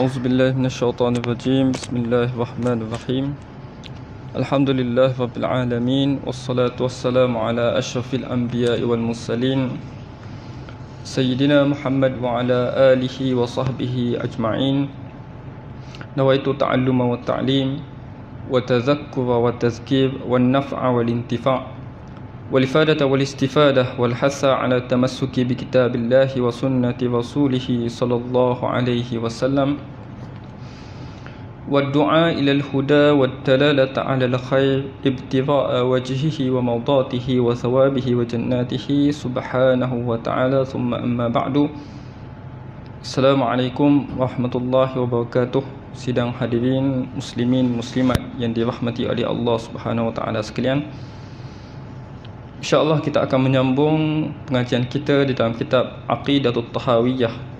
أعوذ بالله من الشيطان الرجيم. بسم الله الرحمن الرحيم. الحمد لله رب العالمين، والصلاة والسلام على أشرف الأنبياء والمرسلين سيدنا محمد وعلى آله وصحبه أجمعين. نويت التعلم والتعليم وتذكر والتذكير والنفع والانتفاع والإفادة والاستفادة والحث على التمسك بكتاب الله وسنة رسوله صلى الله عليه وسلم والدعاء إلى الهدى والدلالة على الخير ابتغاء وجهه ومرضاته وثوابه وجناته سبحانه وتعالى. ثم أما بعد. Assalamualaikum warahmatullahi wabarakatuh. Sidang hadirin muslimin muslimat yang dirahmati oleh Allah Subhanahu wa taala sekalian. InsyaAllah kita akan menyambung pengajian kita di dalam kitab Aqidatul Tahawiyah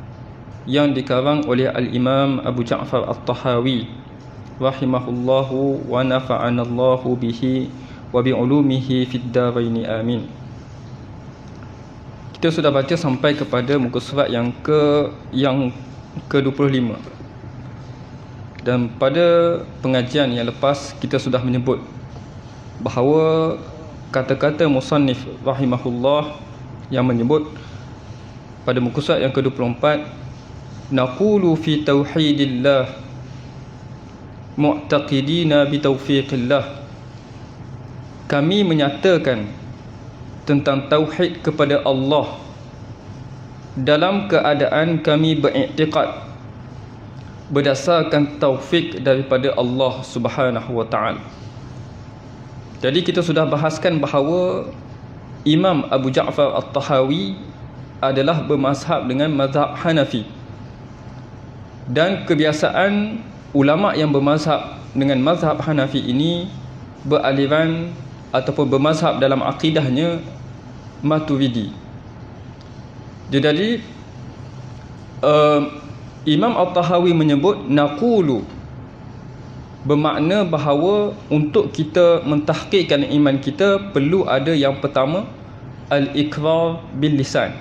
yang dikarang oleh Al-Imam Abu Ja'far At-Tahawi rahimahullahu wa nafa'anallahu bihi wa bi'ulumihi fid daraini amin. Kita sudah baca sampai kepada muka surat yang ke-25. Dan pada pengajian yang lepas kita sudah menyebut bahawa kata-kata musannif rahimahullah yang menyebut pada muka surat yang ke-24, naqulu fi tauhidillah mu'taqidina bi taufiqillah, kami menyatakan tentang tauhid kepada Allah dalam keadaan kami beriktikad berdasarkan taufik daripada Allah Subhanahu wa taala. Jadi kita sudah bahaskan bahawa Imam Abu Ja'far At-Tahawi adalah bermazhab dengan mazhab Hanafi. Dan kebiasaan ulama yang bermazhab dengan mazhab Hanafi ini beraliran ataupun bermazhab dalam akidahnya Maturidi. Jadi Imam At-Tahawi menyebut naqulu, bermakna bahawa untuk kita mentahqiqkan iman kita perlu ada yang pertama al-iqrar bil lisan,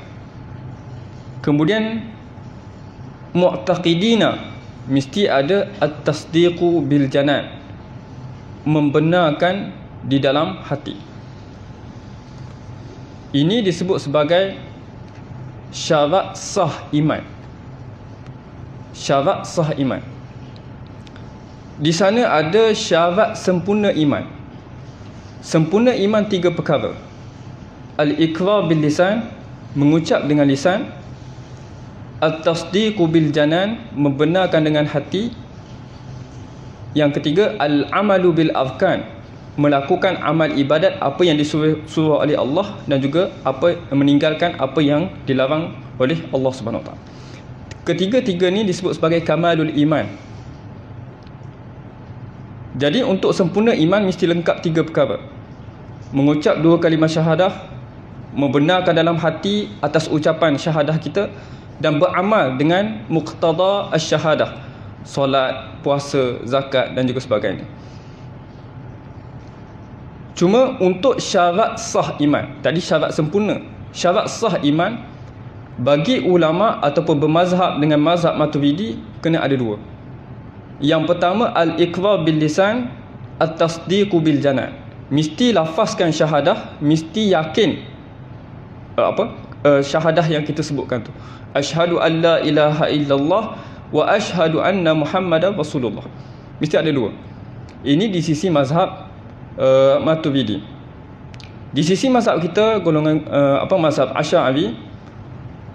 kemudian mu'taqidina mesti ada at-tasdiqu bil janan, membenarkan di dalam hati. Ini disebut sebagai syarat sah iman. Syarat sah iman. Di sana ada syarat sempurna iman. Sempurna iman tiga perkara. Al-iqrar bil lisan, mengucap dengan lisan. At-tasdiqu bil janan, membenarkan dengan hati. Yang ketiga, al-amalu bil arkan, melakukan amal ibadat apa yang disuruh oleh Allah dan juga meninggalkan apa yang dilarang oleh Allah Subhanahu wa taala. Ketiga-tiga ni disebut sebagai kamalul iman. Jadi untuk sempurna iman mesti lengkap tiga perkara. Mengucap dua kalimah syahadah, membenarkan dalam hati atas ucapan syahadah kita, dan beramal dengan muqtada asy-syahadah, solat, puasa, zakat dan juga sebagainya. Cuma untuk syarat sah iman, tadi syarat sempurna, syarat sah iman bagi ulama ataupun bermazhab dengan mazhab Maturidi kena ada dua. Yang pertama al-iqrar bil lisan, at-tasdiqu bil janan. Mesti lafazkan syahadah, mesti yakin syahadah yang kita sebutkan tu. Asyhadu an la ilaha illallah wa asyhadu anna Muhammadar Rasulullah. Mesti ada dua. Ini di sisi mazhab Maturidi. Di sisi mazhab kita golongan mazhab Asy'ari,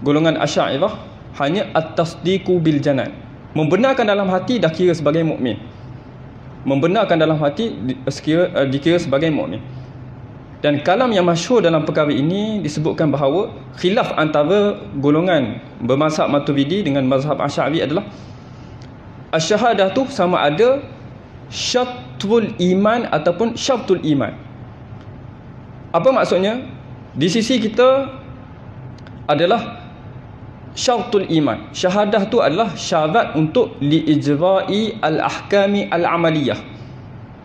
golongan Asy'ariyah, hanya at-tasdiqu bil janan. Membenarkan dalam hati dah kira sebagai mukmin. Membenarkan dalam hati dikira sebagai mukmin. Dan kalam yang masyhur dalam perkara ini disebutkan bahawa khilaf antara golongan bermazhab Maturidi dengan mazhab Asy'ari adalah asy-syahadah tu sama ada syartul iman ataupun syartul iman. Apa maksudnya? Di sisi kita adalah syartul iman. Syahadah tu adalah syarat untuk liijra'i al-ahkami al-amaliyah.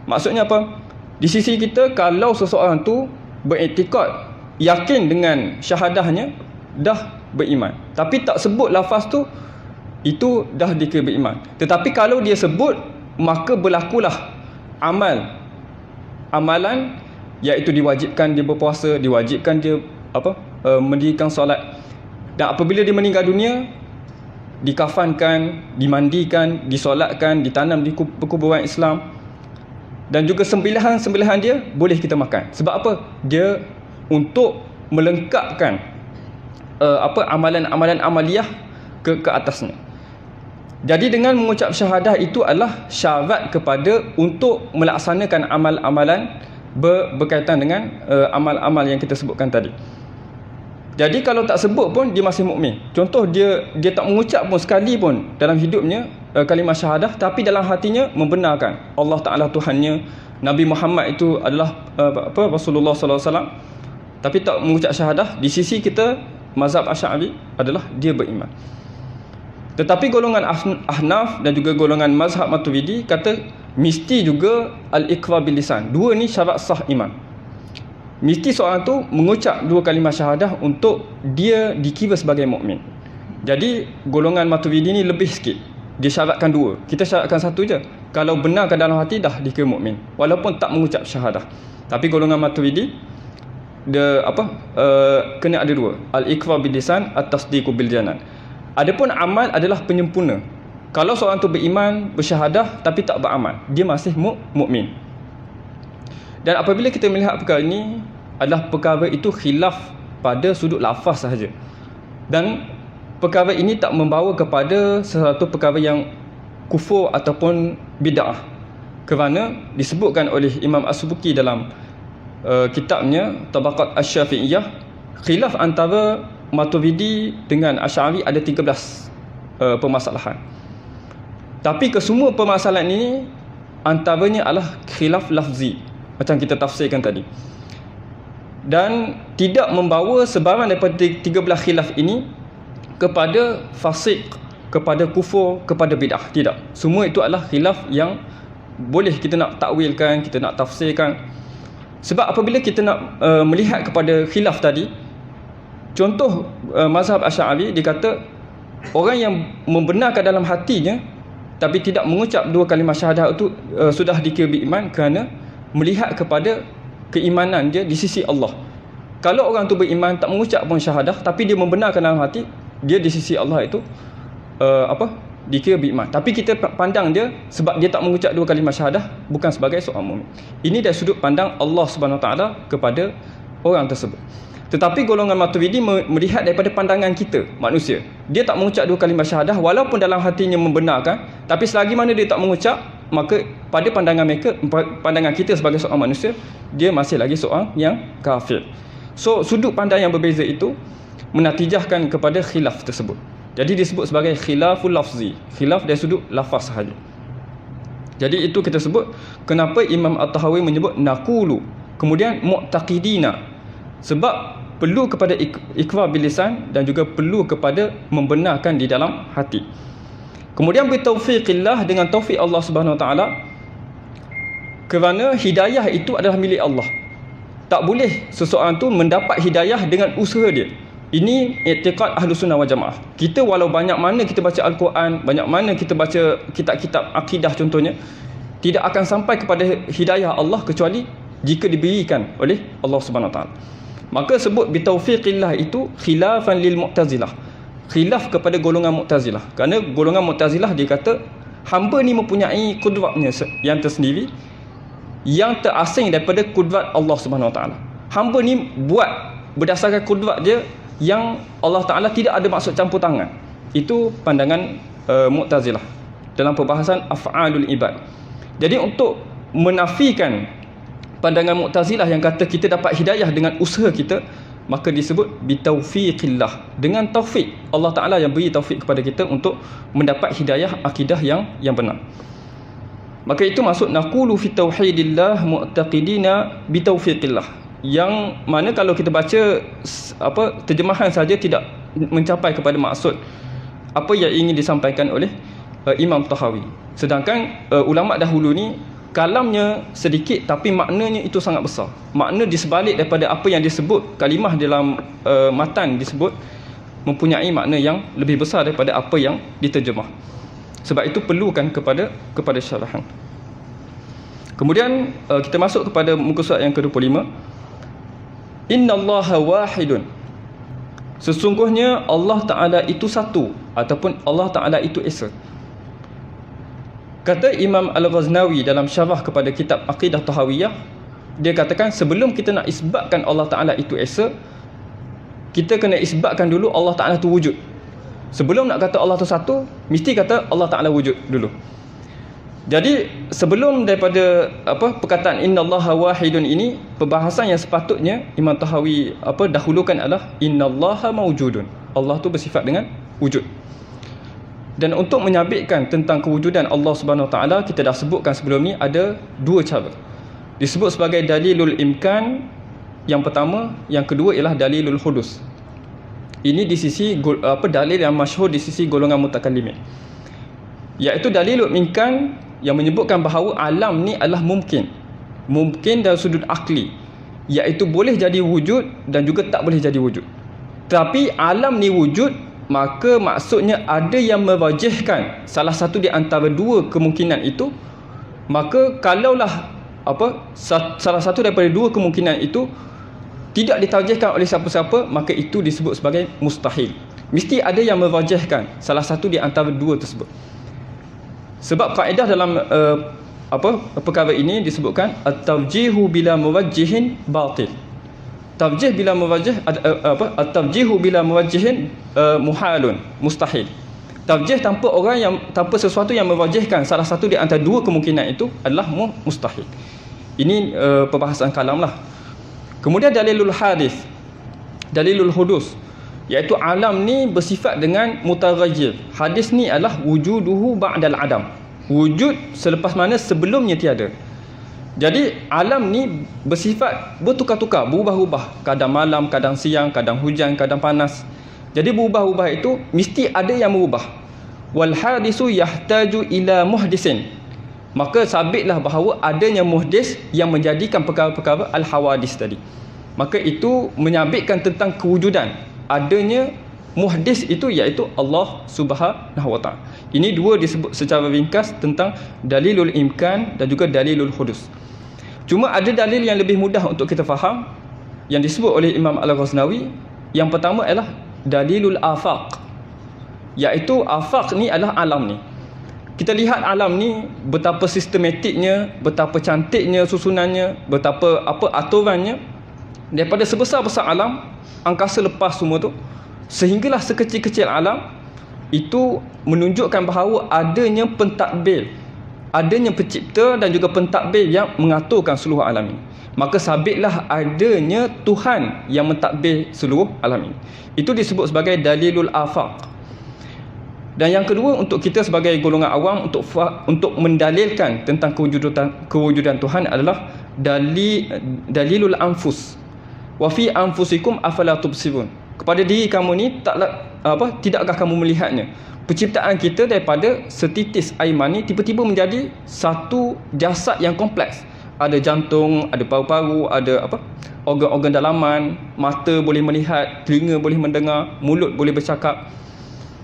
Maksudnya apa? Di sisi kita, kalau seseorang tu beriktikad, yakin dengan syahadahnya, dah beriman, tapi tak sebut lafaz tu, itu dah dikira beriman. Tetapi kalau dia sebut, maka berlakulah amalan, iaitu diwajibkan dia berpuasa, diwajibkan dia mendirikan solat. Dan apabila dia meninggal dunia, dikafankan, dimandikan, disolatkan, ditanam di perkuburan Islam, dan juga sembelihan dia boleh kita makan. Sebab apa? Dia untuk melengkapkan amalan-amalan amaliyah ke atasnya. Jadi dengan mengucap syahadah itu adalah syarat kepada untuk melaksanakan amal-amalan berkaitan dengan amal-amal yang kita sebutkan tadi. Jadi kalau tak sebut pun dia masih mukmin. Contoh dia tak mengucap pun sekali pun dalam hidupnya kalimah syahadah, tapi dalam hatinya membenarkan Allah Taala Tuhannya, Nabi Muhammad itu adalah Rasulullah sallallahu alaihi wasallam, tapi tak mengucap syahadah, di sisi kita mazhab Asy'ari adalah dia beriman. Tetapi golongan Ahnaf dan juga golongan mazhab Maturidi kata mesti juga al-iqrar bil lisan. Dua ni syarat sah iman. Mesti seorang tu mengucap dua kalimah syahadah untuk dia dikira sebagai mukmin. Jadi golongan Maturidi ni lebih sikit. Dia syaratkan dua. Kita syaratkan satu je. Kalau benar ke dalam hati dah dikira mukmin walaupun tak mengucap syahadah. Tapi golongan Maturidi dia kena ada dua. Al-iqrar bil lisan, at-tasdiq bil janan. Adapun amal adalah penyempurna. Kalau seorang tu beriman, bersyahadah tapi tak beramal, dia masih mukmin. Dan apabila kita melihat perkara ini, adalah perkara itu khilaf pada sudut lafaz sahaja. Dan perkara ini tak membawa kepada sesuatu perkara yang kufur ataupun bid'ah. Kerana disebutkan oleh Imam As-Subuki dalam kitabnya Tabaqat Asy-Syafi'iyah, khilaf antara Maturidi dengan Asy'ari ada 13 permasalahan. Tapi kesemua permasalahan ini antaranya adalah khilaf lafzi, macam kita tafsirkan tadi. Dan tidak membawa sebarang daripada 13 khilaf ini kepada fasik, kepada kufur, kepada bid'ah. Tidak. Semua itu adalah khilaf yang boleh kita nak takwilkan, kita nak tafsirkan. Sebab apabila kita nak melihat kepada khilaf tadi, contoh mazhab Asy'ari, dia kata orang yang membenarkan dalam hatinya tapi tidak mengucap dua kalimah syahadah itu sudah dikira beriman kerana melihat kepada keimanan dia di sisi Allah. Kalau orang tu beriman tak mengucap pun syahadah tapi dia membenarkan dalam hati, dia di sisi Allah itu dikira beriman. Tapi kita pandang dia sebab dia tak mengucap dua kalimah syahadah bukan sebagai seorang mukmin. Ini dari sudut pandang Allah Subhanahu Wa Taala kepada orang tersebut. Tetapi golongan Maturidi melihat daripada pandangan kita, manusia. Dia tak mengucap dua kalimah syahadah walaupun dalam hatinya membenarkan, tapi selagi mana dia tak mengucap, maka pada pandangan mereka, pandangan kita sebagai seorang manusia, dia masih lagi seorang yang kafir. So sudut pandang yang berbeza itu menatijahkan kepada khilaf tersebut. Jadi disebut sebagai khilaful lafzi, khilaf dari sudut lafaz sahaja. Jadi itu kita sebut kenapa Imam At-Tahawi menyebut naqulu, kemudian mu'taqidina, sebab perlu kepada iqrar bil lisan dan juga perlu kepada membenarkan di dalam hati. Kemudian bitaufiqillah, dengan taufik Allah Subhanahu Wa Taala, kerana hidayah itu adalah milik Allah. Tak boleh seseorang tu mendapat hidayah dengan usaha dia. Ini i'tiqad Ahlus Sunnah wal Jamaah. Kita walau banyak mana kita baca Al-Quran, banyak mana kita baca kitab-kitab akidah contohnya, tidak akan sampai kepada hidayah Allah kecuali jika diberikan oleh Allah Subhanahu Wa Taala. Maka sebut bitaufiqillah itu khilafan lil Mu'tazilah, khilaf kepada golongan Mu'tazilah. Kerana golongan Mu'tazilah dia kata hamba ni mempunyai kudratnya yang tersendiri, yang terasing daripada kudrat Allah Subhanahu Wa Taala. Hamba ni buat berdasarkan kudrat dia yang Allah Taala tidak ada maksud campur tangan. Itu pandangan Mu'tazilah dalam perbahasan af'alul ibad. Jadi untuk menafikan pandangan Mu'tazilah yang kata kita dapat hidayah dengan usaha kita, maka disebut bitaufiqillah, dengan taufik Allah Taala yang beri taufik kepada kita untuk mendapat hidayah akidah yang benar. Maka itu maksud naqulu fi tauhidillah mu'taqidina bitaufiqillah, yang mana kalau kita baca terjemahan saja tidak mencapai kepada maksud apa yang ingin disampaikan oleh Imam Tahawi. Sedangkan ulama dahulu ni kalamnya sedikit tapi maknanya itu sangat besar. Makna di sebalik daripada apa yang disebut kalimah dalam matan disebut, mempunyai makna yang lebih besar daripada apa yang diterjemah. Sebab itu perlukan kepada syarahan. Kemudian kita masuk kepada muka surat yang ke-25. Innallaha wahidun. Sesungguhnya Allah Ta'ala itu satu, ataupun Allah Ta'ala itu esa. Kata Imam Al-Ghaznawi dalam syarah kepada kitab Aqidah Tahawiyah, dia katakan sebelum kita nak isbatkan Allah Ta'ala itu esa, kita kena isbatkan dulu Allah Ta'ala itu wujud. Sebelum nak kata Allah itu satu, mesti kata Allah Ta'ala wujud dulu. Jadi sebelum daripada perkataan innallaha wahidun ini, perbahasan yang sepatutnya Imam Tahawi dahulukan adalah innallaha mawjudun. Allah tu bersifat dengan wujud. Dan untuk menyabitkan tentang kewujudan Allah Subhanahu Wa Taala, kita dah sebutkan sebelum ni ada dua cara. Disebut sebagai dalilul imkan yang pertama, yang kedua ialah dalilul hudus. Ini di sisi dalil yang masyhur di sisi golongan mutakallimin. Iaitu dalilul imkan yang menyebutkan bahawa alam ni adalah mungkin dari sudut akli, iaitu boleh jadi wujud dan juga tak boleh jadi wujud. Tapi alam ni wujud, maka maksudnya ada yang merajihkan salah satu di antara dua kemungkinan itu. Maka kalaulah salah satu daripada dua kemungkinan itu tidak ditarjihkan oleh siapa-siapa, maka itu disebut sebagai mustahil. Mesti ada yang merajihkan salah satu di antara dua tersebut. Sebab kaedah dalam perkara ini disebutkan at-tarjihu bila muwajjihin batil. Tarjih bila muwajjih at-tarjihu bila muwajjihin muhalun, mustahil. Tarjih tanpa sesuatu yang merajihkan salah satu di antara dua kemungkinan itu adalah mustahil. Ini perbahasan kalam lah. Kemudian dalilul hadis, dalilul hudus, iaitu alam ni bersifat dengan mutaghayyir. Hadis ni adalah wujuduhu ba'dal adam, wujud selepas mana sebelumnya tiada. Jadi alam ni bersifat bertukar-tukar, berubah-ubah, kadang malam, kadang siang, kadang hujan, kadang panas. Jadi berubah-ubah itu mesti ada yang merubah. Wal hadisu yahtaju ila muhdisin. Maka sabitlah bahawa adanya muhdis yang menjadikan perkara-perkara al-hawadis tadi. Maka itu menyabitkan tentang kewujudan adanya muhdis itu, iaitu Allah Subhanahu Wa Ta'ala. Ini dua disebut secara ringkas tentang dalilul imkan dan juga dalilul hudus. Cuma ada dalil yang lebih mudah untuk kita faham yang disebut oleh Imam Al-Ghaznawi. Yang pertama adalah dalilul afaq, iaitu afaq ni adalah alam ni. Kita lihat alam ni betapa sistematiknya, betapa cantiknya susunannya, betapa aturannya. Daripada sebesar-besar alam, angkasa lepas semua tu, sehinggalah sekecil-kecil alam, itu menunjukkan bahawa adanya pentadbir, adanya pencipta dan juga pentadbir yang mengaturkan seluruh alam ini. Maka sabitlah adanya Tuhan yang mentadbir seluruh alam ini. Itu disebut sebagai dalilul afaq. Dan yang kedua, untuk kita sebagai golongan awam untuk mendalilkan tentang kewujudan Tuhan adalah dalilul anfus. Wa fi anfusikum afala tubsirun. Kepada diri kamu ni tidakkah kamu melihatnya? Penciptaan kita daripada setitis air mani tiba-tiba menjadi satu jasad yang kompleks. Ada jantung, ada paru-paru, ada organ-organ dalaman, mata boleh melihat, telinga boleh mendengar, mulut boleh bercakap.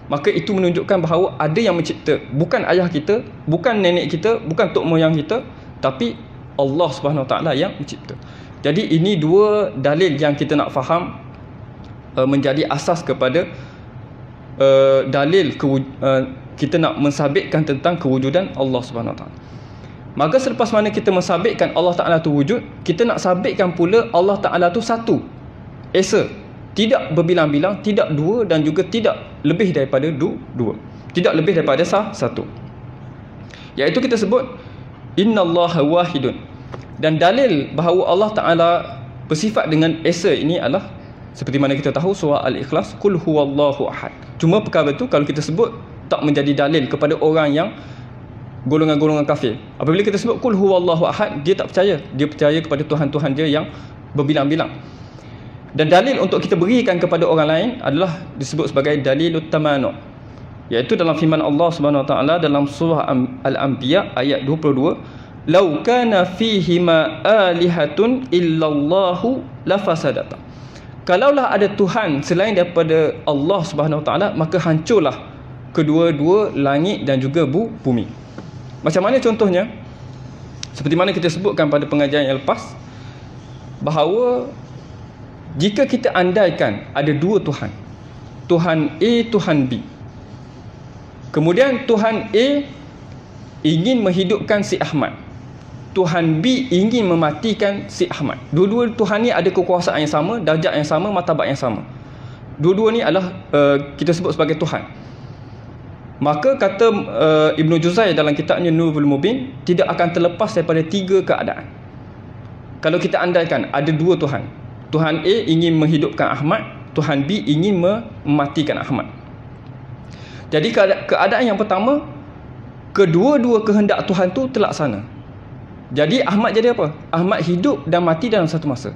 Maka itu menunjukkan bahawa ada yang mencipta. Bukan ayah kita, bukan nenek kita, bukan tok moyang kita, tapi Allah Subhanahu Wa Taala yang mencipta. Jadi ini dua dalil yang kita nak faham menjadi asas kepada dalil kita nak mensabitkan tentang kewujudan Allah Subhanahu Wa Taala. Maka selepas mana kita mensabitkan Allah Taala tu wujud, kita nak sabitkan pula Allah Taala tu satu, esa. Tidak berbilang-bilang, tidak dua dan juga tidak lebih daripada dua. Tidak lebih daripada satu. Iaitu kita sebut innallaha wahidun. Dan dalil bahawa Allah Ta'ala bersifat dengan esa ini adalah seperti mana kita tahu surah Al-Ikhlas, qul huwallahu ahad. Cuma perkara itu kalau kita sebut tak menjadi dalil kepada orang yang golongan-golongan kafir. Apabila kita sebut qul huwallahu ahad, dia tak percaya. Dia percaya kepada Tuhan-Tuhan dia yang berbilang-bilang. Dan dalil untuk kita berikan kepada orang lain adalah disebut sebagai dalilut tamanu', iaitu dalam firman Allah Subhanahu Wa Taala dalam surah Al-Anbiya ayat 22, "Lau kana fihima alihatun illallahu lafasadata." kalaulah ada Tuhan selain daripada Allah Subhanahu Wa Taala, maka hancurlah kedua-dua langit dan juga bumi. Macam mana contohnya? Seperti mana kita sebutkan pada pengajian yang lepas, bahawa jika kita andaikan ada dua Tuhan, Tuhan A, Tuhan B, kemudian Tuhan A ingin menghidupkan si Ahmad, Tuhan B ingin mematikan si Ahmad. Dua-dua Tuhan ni ada kekuasaan yang sama, darjat yang sama, martabat yang sama. Dua-dua ni adalah kita sebut sebagai Tuhan. Maka kata Ibn Juzay dalam kitabnya Nurul Mubin, tidak akan terlepas daripada tiga keadaan. Kalau kita andaikan ada dua Tuhan, Tuhan A ingin menghidupkan Ahmad, Tuhan B ingin mematikan Ahmad. Jadi keadaan yang pertama, kedua-dua kehendak Tuhan tu terlaksana. Jadi Ahmad jadi apa? Ahmad hidup dan mati dalam satu masa.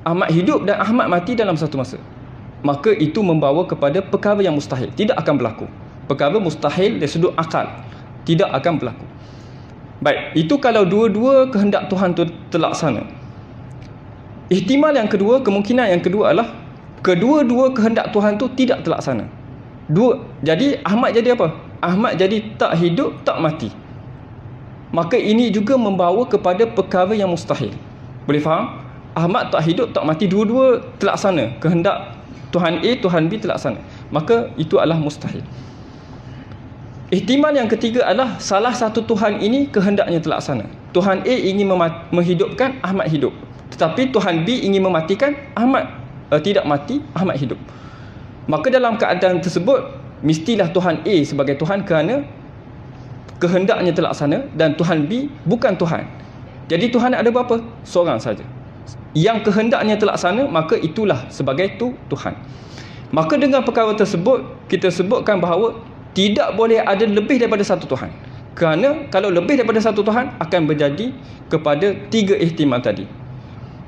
Ahmad hidup dan Ahmad mati dalam satu masa. Maka itu membawa kepada perkara yang mustahil, tidak akan berlaku. Perkara mustahil dari sudut akal, tidak akan berlaku. Baik, itu kalau dua-dua kehendak Tuhan tu terlaksana. Ihtimal yang kedua, kemungkinan yang kedua adalah kedua-dua kehendak Tuhan tu tidak terlaksana. Jadi Ahmad jadi apa? Ahmad jadi tak hidup, tak mati. Maka ini juga membawa kepada perkara yang mustahil. Boleh faham? Ahmad tak hidup, tak mati, dua-dua terlaksana. Kehendak Tuhan A, Tuhan B terlaksana. Maka itu adalah mustahil. Ihtimal yang ketiga adalah salah satu Tuhan ini kehendaknya terlaksana. Tuhan A ingin menghidupkan, Ahmad hidup. Tetapi Tuhan B ingin mematikan, Ahmad tidak mati, Ahmad hidup. Maka dalam keadaan tersebut, mestilah Tuhan A sebagai Tuhan kerana kehendaknya terlaksana, dan Tuhan B bukan Tuhan. Jadi Tuhan ada berapa? Seorang saja. Yang kehendaknya terlaksana, maka itulah sebagai Tuhan. Maka dengan perkara tersebut, kita sebutkan bahawa tidak boleh ada lebih daripada satu Tuhan. Kerana kalau lebih daripada satu Tuhan akan berjadi kepada tiga ihtimal tadi.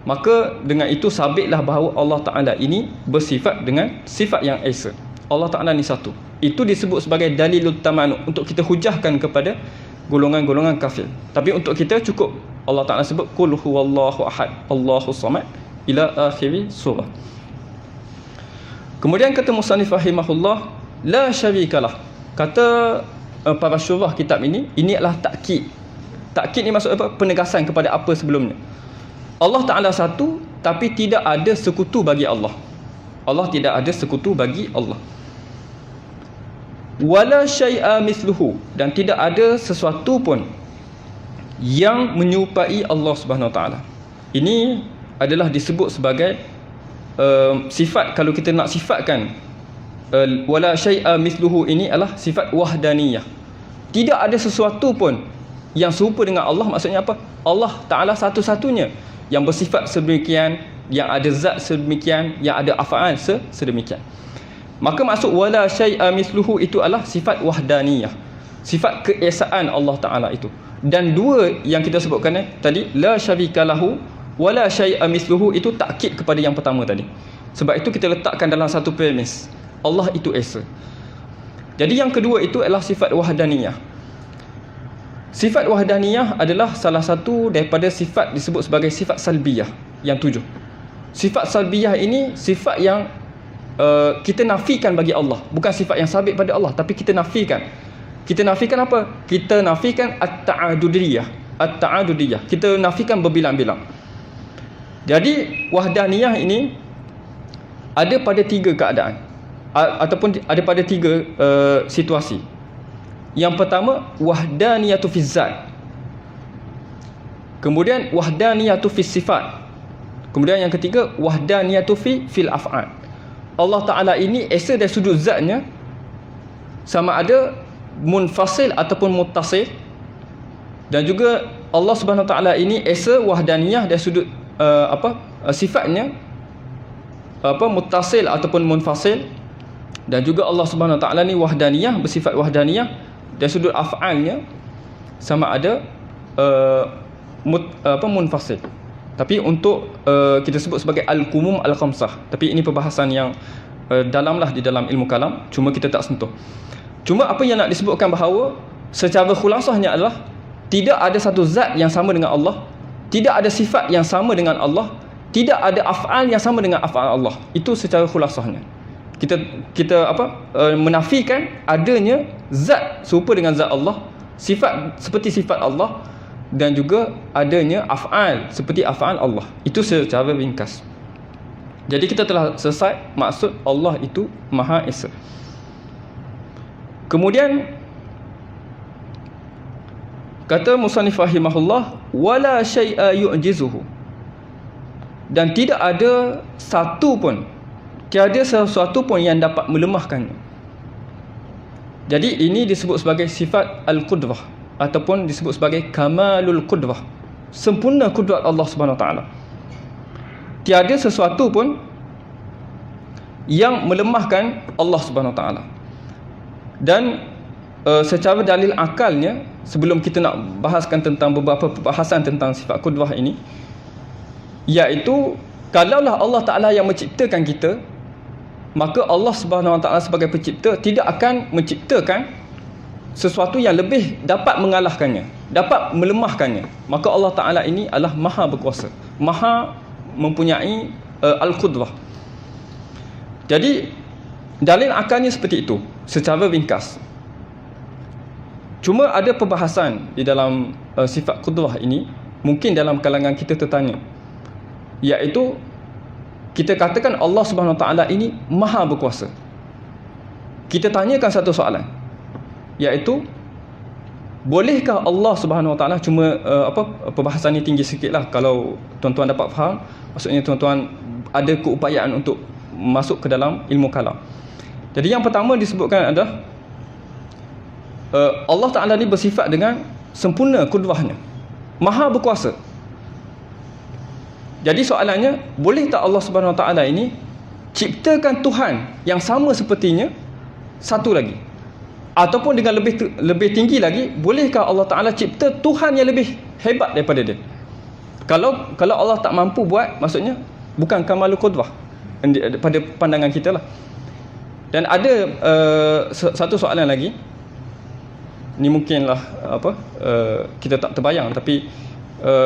Maka dengan itu sabitlah bahawa Allah Ta'ala ini bersifat dengan sifat yang esa. Allah Ta'ala ni satu. Itu disebut sebagai dalilul tamanu, untuk kita hujahkan kepada golongan-golongan kafir. Tapi untuk kita cukup Allah Ta'ala sebut qul huwallahu ahad, Allahus samad ila akhir surah. Kemudian kata musannif rahimahullah, la syarikalah. Kata para syurah kitab ini adalah takkid. Takkid ni maksud apa? Penegasan kepada apa sebelumnya. Allah Ta'ala satu, tapi tidak ada sekutu bagi Allah. Allah tidak ada sekutu bagi Allah. Wala syai'a mithluhu, dan tidak ada sesuatu pun yang menyerupai Allah Subhanahu Wa Taala. Ini adalah disebut sebagai sifat, kalau kita nak sifatkan wala syai'a mithluhu, ini adalah sifat wahdaniyah. Tidak ada sesuatu pun yang serupa dengan Allah. Maksudnya apa? Allah Ta'ala satu-satunya yang bersifat sedemikian, yang ada zat sedemikian, yang ada af'al sedemikian. Maka maksud wala syai'a mithluhu itu adalah sifat wahdaniyah, sifat keesaan Allah Ta'ala itu. Dan dua yang kita sebutkan tadi, la syarika lahu wala syai'a mithluhu, itu takkid kepada yang pertama tadi. Sebab itu kita letakkan dalam satu premis, Allah itu esa. Jadi yang kedua itu adalah sifat wahdaniyah. Sifat wahdaniyah adalah salah satu daripada sifat disebut sebagai sifat salbiyah yang 7. Sifat salbiyah ini sifat yang kita nafikan bagi Allah, bukan sifat yang sabit pada Allah, tapi kita nafikan. Kita nafikan apa? Kita nafikan at-ta'adudiyah. At-ta'adudiyah, kita nafikan berbilang-bilang. Jadi wahdaniyah ini ada pada tiga keadaan, ataupun ada pada tiga situasi. Yang pertama, wahdaniyatu fi zat. Kemudian wahdaniyatu fi sifat. Kemudian yang ketiga, wahdaniyatu fil af'al. Allah Ta'ala ini esa dari sudut zatnya, sama ada munfasil ataupun muttasil. Dan juga Allah Subhanahu Wa Ta'ala ini esa wahdaniyah dari sudut sifatnya, muttasil ataupun munfasil. Dan juga Allah Subhanahu Wa Ta'ala ni wahdaniyah, bersifat wahdaniyah dari sudut af'alnya, sama ada munfasil. Tapi untuk kita sebut sebagai al-qumum al-khamsah. Tapi ini perbahasan yang dalamlah di dalam ilmu kalam, cuma kita tak sentuh. Cuma apa yang nak disebutkan bahawa secara khulasahnya adalah tidak ada satu zat yang sama dengan Allah, tidak ada sifat yang sama dengan Allah, tidak ada af'al yang sama dengan af'al Allah. Itu secara khulasahnya. Kita menafikan adanya zat serupa dengan zat Allah, sifat seperti sifat Allah, dan juga adanya af'al seperti af'al Allah. Itu secara ringkas. Jadi kita telah selesai maksud Allah itu Maha Esa. Kemudian kata musannif rahimahullah, wala syai'a yu'jizuhu, dan tidak ada satu pun, tiada sesuatu pun yang dapat melemahkannya. Jadi ini disebut sebagai sifat al-qudrah, ataupun disebut sebagai kamalul qudrah, sempurna kudrat Allah Subhanahu Wa Taala. Tiada sesuatu pun yang melemahkan Allah Subhanahu Wa Taala. Dan secara dalil akalnya, sebelum kita nak bahaskan tentang beberapa perbahasan tentang sifat kudrah ini, iaitu kalaulah Allah Ta'ala yang menciptakan kita, maka Allah Subhanahu Wa Ta'ala sebagai pencipta tidak akan menciptakan sesuatu yang lebih dapat mengalahkannya, dapat melemahkannya. Maka Allah Ta'ala ini adalah maha berkuasa, maha mempunyai al-qudrah. Jadi dalil akalnya seperti itu secara ringkas. Cuma ada perbahasan di dalam sifat qudrah ini, mungkin dalam kalangan kita tertanya, iaitu kita katakan Allah Subhanahu Wa Taala ini maha berkuasa. Kita tanyakan satu soalan, iaitu bolehkah Allah Subhanahu Wa Taala, cuma perbahasan ini tinggi sikitlah, kalau tuan-tuan dapat faham, maksudnya tuan-tuan ada keupayaan untuk masuk ke dalam ilmu kalam. Jadi yang pertama disebutkan adalah Allah Ta'ala ni bersifat dengan sempurna kudrahnya, maha berkuasa. Jadi soalannya, boleh tak Allah Subhanahu Wa Taala ini ciptakan Tuhan yang sama sepertinya satu lagi? Ataupun dengan lebih tinggi lagi, bolehkah Allah Ta'ala cipta Tuhan yang lebih hebat daripada dia? Kalau Allah tak mampu buat, maksudnya bukan kamalul qudrah pada pandangan kita lah. Dan ada satu soalan lagi, ni mungkinlah kita tak terbayang, tapi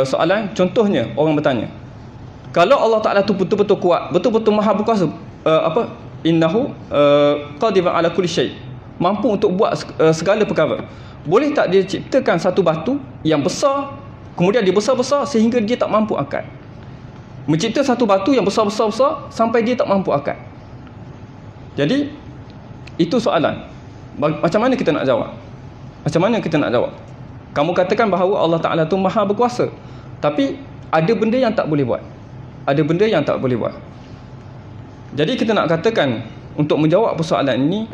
soalan contohnya, orang bertanya, kalau Allah Ta'ala tu betul-betul kuat, betul-betul maha berkuasa, innahu qadirun ala kulli syai', mampu untuk buat segala perkara, boleh tak dia ciptakan satu batu yang besar, kemudian dia besar-besar sehingga dia tak mampu angkat? Mencipta satu batu yang besar-besar sampai dia tak mampu angkat. Jadi itu soalan. Macam mana kita nak jawab? Macam mana kita nak jawab? Kamu katakan bahawa Allah Ta'ala tu maha berkuasa, tapi ada benda yang tak boleh buat, ada benda yang tak boleh buat. Jadi kita nak katakan, untuk menjawab persoalan ini,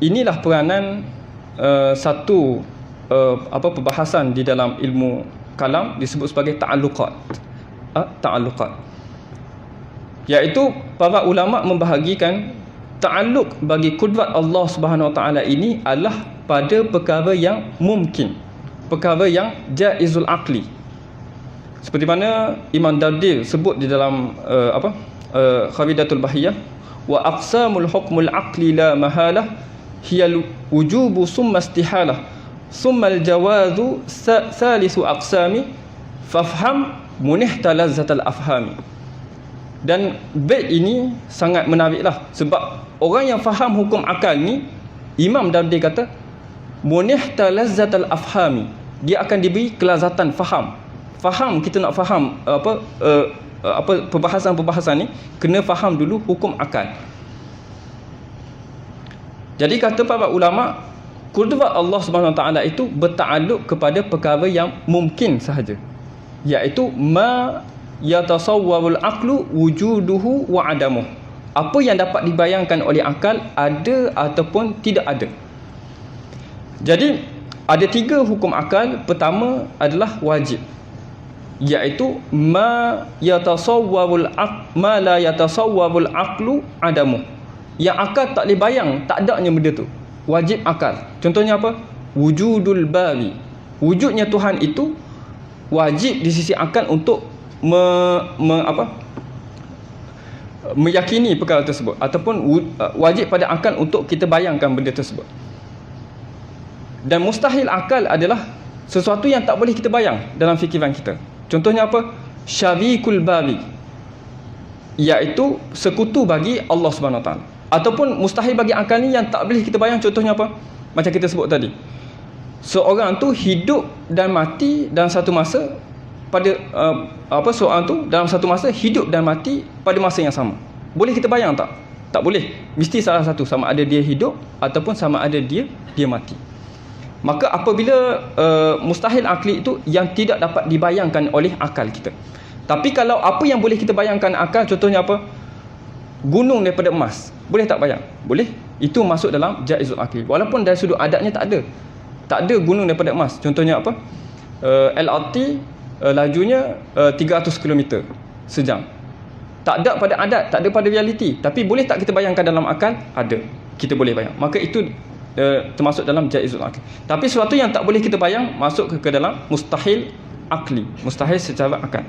inilah peranan satu perbahasan di dalam ilmu kalam, disebut sebagai ta'alluqat. Ta'alluqat, iaitu para ulama membahagikan ta'alluq bagi kudrat Allah Subhanahu Wa Taala ini adalah pada perkara yang mungkin, perkara yang jaizul aqli. Seperti mana Imam Dardir sebut di dalam Kharidatul Bahiyah, wa aqsamul hukmul aqli la mahalah hiyal wujubu summa istihalah summa al-jawazu salisu aqsami fafham munihta lazzatal afhami. Dan bait ini sangat menariklah, sebab orang yang faham hukum akal ni, Imam Dardi kata munihta lazzatal afhami, dia akan diberi kelazatan faham. Faham, kita nak faham perbahasan-perbahasan ni, kena faham dulu hukum akal. Jadi kata para ulama, kudrat Allah Subhanahu Wa Taala itu bertakluk kepada perkara yang mungkin sahaja, iaitu ma yatasawwarul aqlu wujuduhu wa adamuh, apa yang dapat dibayangkan oleh akal ada ataupun tidak ada. Jadi ada tiga hukum akal. Pertama adalah wajib, iaitu ma la yatasawwarul aqlu adamuh, yang akal tak boleh bayang tak adanya benda tu, wajib akal. Contohnya apa? Wujudul bari, wujudnya Tuhan itu wajib di sisi akal untuk meyakini perkara tersebut, ataupun wajib pada akal untuk kita bayangkan benda tersebut. Dan mustahil akal adalah sesuatu yang tak boleh kita bayang dalam fikiran kita. Contohnya apa? syarikul bari, iaitu sekutu bagi Allah Subhanahu Wa Taala. Ataupun mustahil bagi akal ni yang tak boleh kita bayang. Contohnya apa? Macam kita sebut tadi, seorang tu hidup dan mati dalam satu masa pada seorang tu dalam satu masa hidup dan mati pada masa yang sama. Boleh kita bayang tak? Tak boleh. Mesti salah satu, sama ada dia hidup ataupun sama ada dia mati. Maka apabila mustahil akli itu yang tidak dapat dibayangkan oleh akal kita. Tapi kalau apa yang boleh kita bayangkan akal, contohnya apa? Gunung daripada emas. Boleh tak bayang? Boleh. Itu masuk dalam jaizul akli. Walaupun dari sudut adatnya tak ada. Tak ada gunung daripada emas. Contohnya apa? LRT lajunya 300 km sejam. Tak ada pada adat, tak ada pada realiti. Tapi boleh tak kita bayangkan dalam akal? Ada. Kita boleh bayang. Maka itu termasuk dalam jaizul akli. Tapi sesuatu yang tak boleh kita bayang masuk ke dalam mustahil akli. Mustahil secara akal.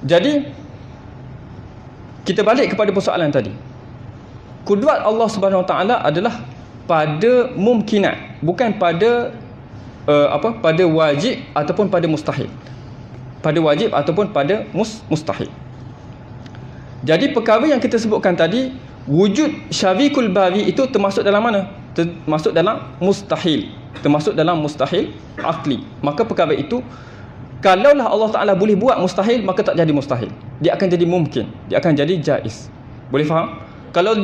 Jadi kita balik kepada persoalan tadi. Kudrat Allah Subhanahu Wa Taala adalah pada mumkinat, bukan pada pada wajib ataupun pada mustahil. Pada wajib ataupun pada mustahil. Jadi perkara yang kita sebutkan tadi, wujud syarikul bari itu termasuk dalam mana? Termasuk dalam mustahil. Termasuk dalam mustahil akli. Maka perkara itu, kalaulah Allah Ta'ala boleh buat mustahil, maka tak jadi mustahil. Dia akan jadi mungkin. Dia akan jadi jaiz. Boleh faham? Kalau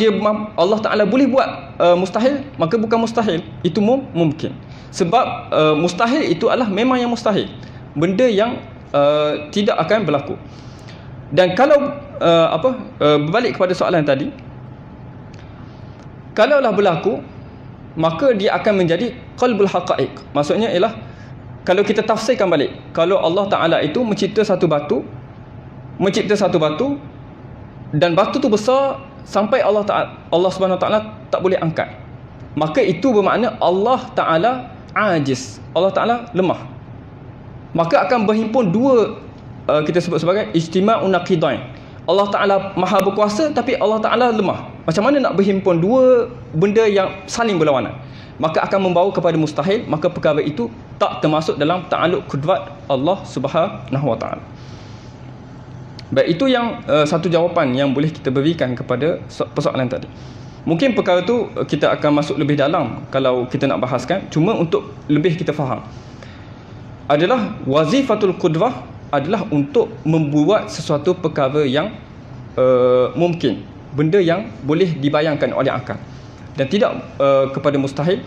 Allah Ta'ala boleh buat mustahil, maka bukan mustahil. Itu mungkin. Sebab mustahil itu adalah memang yang mustahil. Benda yang tidak akan berlaku. Dan kalau berbalik kepada soalan tadi, kalaulah berlaku, maka dia akan menjadi qalbul haqaiq. Maksudnya ialah, kalau kita tafsirkan balik, kalau Allah Ta'ala itu mencipta satu batu dan batu tu besar sampai Allah Subhanahu Wa Ta'ala tak boleh angkat, maka itu bermakna Allah Ta'ala ajiz, Allah Ta'ala lemah. Maka akan berhimpun dua, kita sebut sebagai ijtima'un naqidain. Allah Ta'ala maha berkuasa tapi Allah Ta'ala lemah. Macam mana nak berhimpun dua benda yang saling berlawanan? Maka akan membawa kepada mustahil. Maka perkara itu tak termasuk dalam ta'alluq kudrat Allah Subhanahu Wa Ta'ala. Baik, itu yang satu jawapan yang boleh kita berikan kepada persoalan tadi. Mungkin perkara tu kita akan masuk lebih dalam kalau kita nak bahaskan. Cuma untuk lebih kita faham, adalah wazifatul qudrah adalah untuk membuat sesuatu perkara yang mungkin, benda yang boleh dibayangkan oleh akal dan tidak kepada mustahil.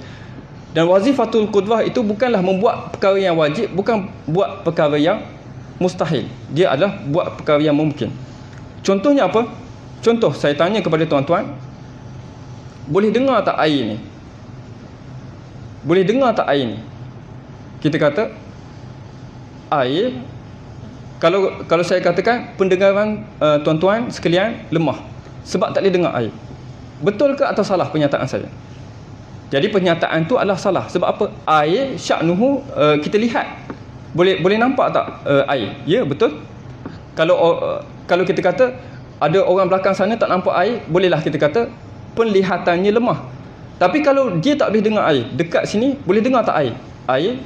Dan wazifatul qudrah itu bukanlah membuat perkara yang wajib, bukan buat perkara yang mustahil. Dia adalah buat perkara yang mungkin. Contohnya apa? Contoh, saya tanya kepada tuan-tuan, boleh dengar tak air ni? Boleh dengar tak air ni? Kita kata air, kalau saya katakan pendengaran tuan-tuan sekalian lemah sebab tak boleh dengar air. Betul ke atau salah pernyataan saya? Jadi pernyataan tu adalah salah. Sebab apa? Air sya'nuhu kita lihat. Boleh nampak tak air? Ya, betul. Kalau kita kata ada orang belakang sana tak nampak air, bolehlah kita kata penlihatannya lemah. Tapi kalau dia tak boleh dengar air, dekat sini boleh dengar tak air? Air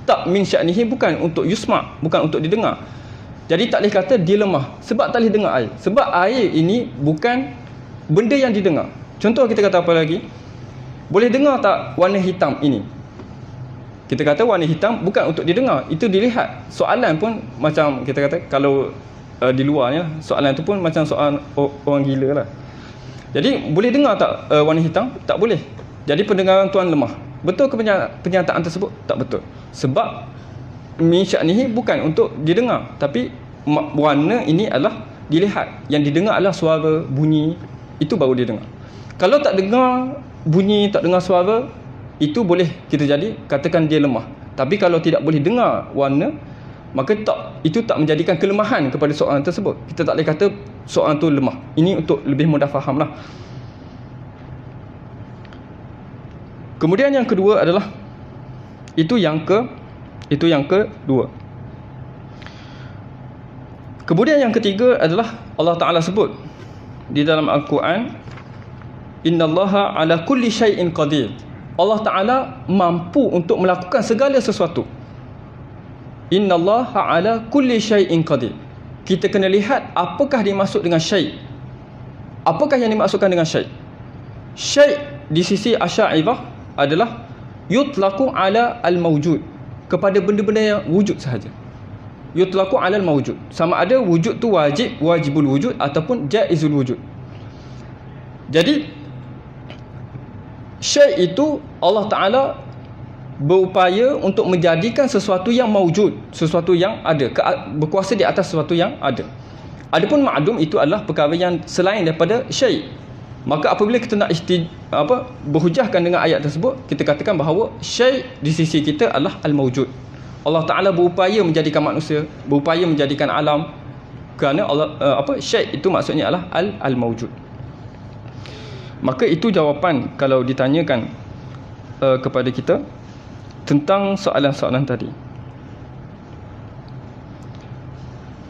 tak min sya'nihi, bukan untuk yusma', bukan untuk didengar. Jadi tak boleh kata dia lemah sebab tak boleh dengar air. Sebab air ini bukan benda yang didengar. Contoh kita kata apa lagi? Boleh dengar tak warna hitam ini? Kita kata warna hitam bukan untuk didengar, itu dilihat. Soalan pun macam kita kata, kalau di luarnya, soalan tu pun macam soalan orang gila lah. Jadi boleh dengar tak warna hitam? Tak boleh. Jadi pendengaran tuan lemah. Betul ke pernyataan tersebut? Tak betul. Sebab min sya'nihi bukan untuk didengar, tapi warna ini adalah dilihat. Yang didengar adalah suara, bunyi, itu baru didengar. Kalau tak dengar bunyi, tak dengar suara, itu boleh kita jadi katakan dia lemah. Tapi kalau tidak boleh dengar warna, maka itu tak menjadikan kelemahan kepada seorang tersebut. Kita tak boleh kata seorang tu lemah. Ini untuk lebih mudah faham lah. Kemudian yang kedua adalah, itu yang kedua. Kemudian yang ketiga adalah Allah Ta'ala sebut di dalam Al-Quran, innallaha ala kulli syai'in qadir. Allah Ta'ala mampu untuk melakukan segala sesuatu. innallaha ala kulli syai'in qadir. Kita kena lihat apakah dimaksud dengan syai'. Apakah yang dimaksudkan dengan syai'? Syai' di sisi Asy'ariyah adalah yutlaqu ala al-mawjud, kepada benda-benda yang wujud sahaja. Yutlaqu ala al-mawjud, sama ada wujud tu wajibul wujud ataupun jaizul wujud. Jadi syai' itu Allah Ta'ala berupaya untuk menjadikan sesuatu yang mawjud, sesuatu yang ada, berkuasa di atas sesuatu yang ada. Adapun ma'dum itu adalah perkara yang selain daripada syai'. Maka apabila kita nak berhujahkan dengan ayat tersebut, kita katakan bahawa syai' di sisi kita adalah al-mawjud. Allah Ta'ala berupaya menjadikan manusia, berupaya menjadikan alam, kerana syai' itu maksudnya adalah al-mawjud. Maka itu jawapan kalau ditanyakan kepada kita tentang soalan-soalan tadi.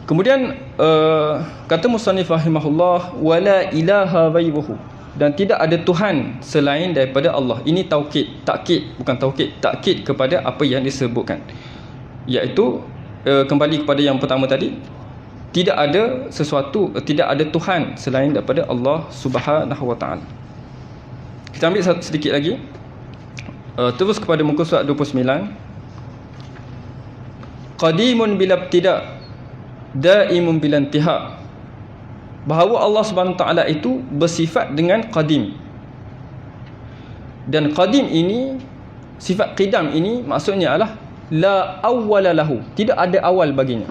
Kemudian kata musannif rahimahullah, wala ilaha ghairuhu, dan tidak ada Tuhan selain daripada Allah. Ini takkid kepada apa yang disebutkan, iaitu kembali kepada yang pertama tadi, tidak ada Tuhan selain daripada Allah Subhanahu wa taala. Kita ambil sedikit lagi, terus kepada muka surat 29. Qadimun bila ibtida', daimun bila intihak. Bahawa Allah Subhanahu Wa Taala itu bersifat dengan qadim. Dan qadim ini, sifat qidam ini maksudnya adalah la awwala lahu, tidak ada awal baginya.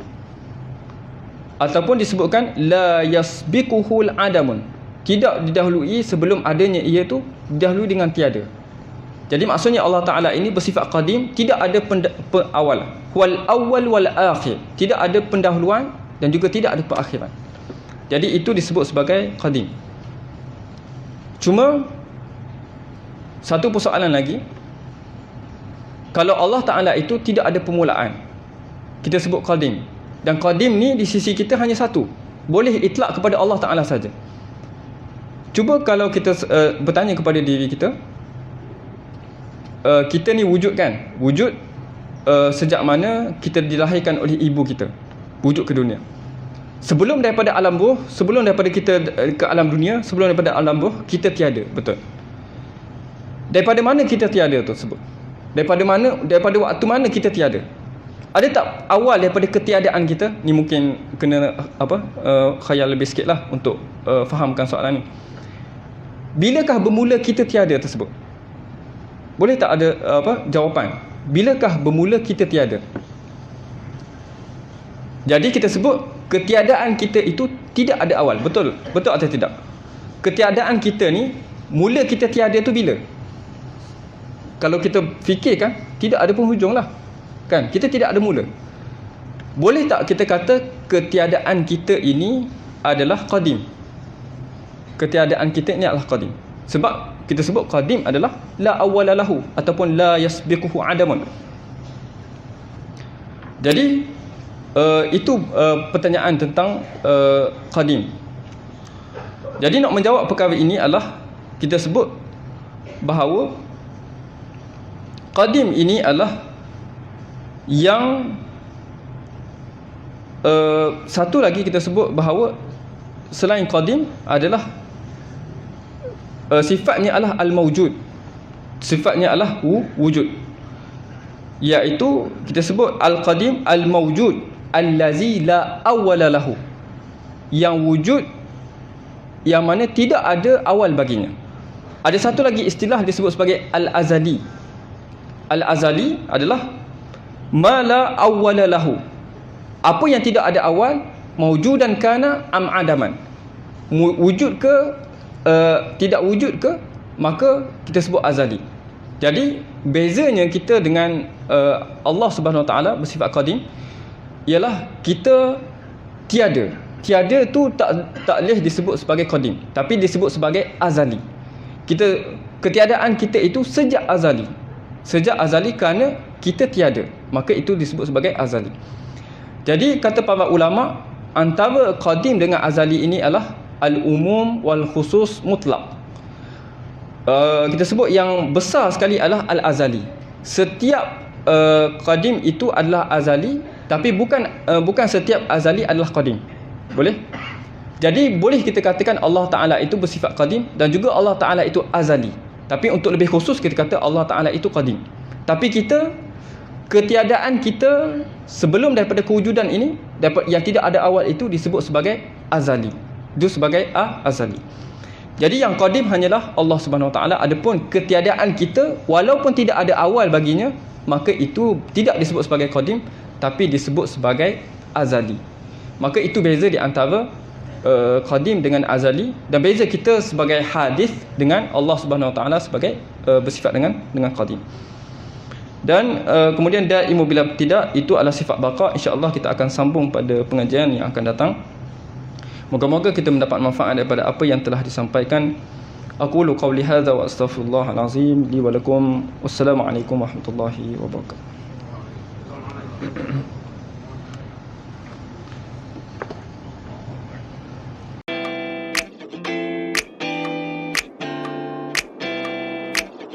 Ataupun disebutkan la yasbiquhul adamun, tidak didahului sebelum adanya, iaitu didahului dengan tiada. Jadi maksudnya Allah Ta'ala ini bersifat qadim, tidak ada awal. Wal awwal wal akhir, tidak ada pendahuluan dan juga tidak ada perakhiran. Jadi itu disebut sebagai qadim. Cuma satu persoalan lagi, kalau Allah Ta'ala itu tidak ada permulaan, kita sebut qadim. Dan qadim ni di sisi kita hanya satu, boleh itlak kepada Allah Ta'ala saja. Cuba kalau kita bertanya kepada diri kita, kita ni wujud kan? Wujud sejak mana kita dilahirkan oleh ibu kita, wujud ke dunia. Sebelum daripada alam ruh, sebelum daripada kita ke alam dunia, sebelum daripada alam ruh, kita tiada, betul? Daripada mana kita tiada tersebut? Daripada waktu mana kita tiada? Ada tak awal daripada ketiadaan kita? Ni mungkin kena khayal lebih sikit lah untuk fahamkan soalan ni. Bilakah bermula kita tiada tersebut? Boleh tak ada jawapan? Bilakah bermula kita tiada? Jadi kita sebut ketiadaan kita itu tidak ada awal. Betul? Betul atau tidak? Ketiadaan kita ni, mula kita tiada tu bila? Kalau kita fikirkan, tidak ada penghujung lah, kan? Kita tidak ada mula. Boleh tak kita kata ketiadaan kita ini adalah qadim? Ketiadaan kita ini adalah qadim. Sebab kita sebut qadim adalah la awwala lahu ataupun la yasbiquhu adamun. Jadi itu pertanyaan tentang qadim. Jadi nak menjawab perkara ini adalah kita sebut bahawa qadim ini adalah yang satu lagi kita sebut bahawa selain qadim adalah sifatnya adalah al-mawjud, sifatnya adalah wujud, iaitu kita sebut al-qadim al-mawjud allazi la awwala lahu, yang wujud yang mana tidak ada awal baginya. Ada satu lagi istilah disebut sebagai al-azali. Al-azali adalah ma la awwala lahu, apa yang tidak ada awal, mawjudan kana am adaman, wujud ke tidak wujud ke, maka kita sebut azali. Jadi bezanya kita dengan Allah Subhanahu Wa Taala bersifat qadim ialah kita tiada. Tiada tu tak boleh disebut sebagai qadim, tapi disebut sebagai azali. Ketiadaan kita itu sejak azali. Sejak azali kerana kita tiada, maka itu disebut sebagai azali. Jadi kata para ulama, antara qadim dengan azali ini adalah al-umum wal khusus mutlak. Kita sebut yang besar sekali adalah al-azali. Setiap qadim itu adalah azali, Tapi bukan setiap azali adalah qadim. Boleh? Jadi boleh kita katakan Allah Ta'ala itu bersifat qadim dan juga Allah Ta'ala itu azali. Tapi untuk lebih khusus kita kata Allah Ta'ala itu qadim. Tapi ketiadaan kita sebelum daripada kewujudan ini, yang tidak ada awal itu disebut sebagai azali. Itu sebagai azali. Jadi yang qadim hanyalah Allah Subhanahu Wa Ta'ala. Adapun ketiadaan kita walaupun tidak ada awal baginya, maka itu tidak disebut sebagai qadim tapi disebut sebagai azali. Maka itu beza di antara qadim dengan azali, dan beza kita sebagai hadis dengan Allah Subhanahu Wa Ta'ala sebagai bersifat dengan qadim. Dan kemudian daimu bila tidak, itu adalah sifat baqa. InsyaAllah kita akan sambung pada pengajian yang akan datang. Moga-moga kita mendapat manfaat daripada apa yang telah disampaikan. Aqulu qawli hadza wa astaghfirullahal azim li wa lakum. Wassalamualaikum warahmatullahi wabarakatuh.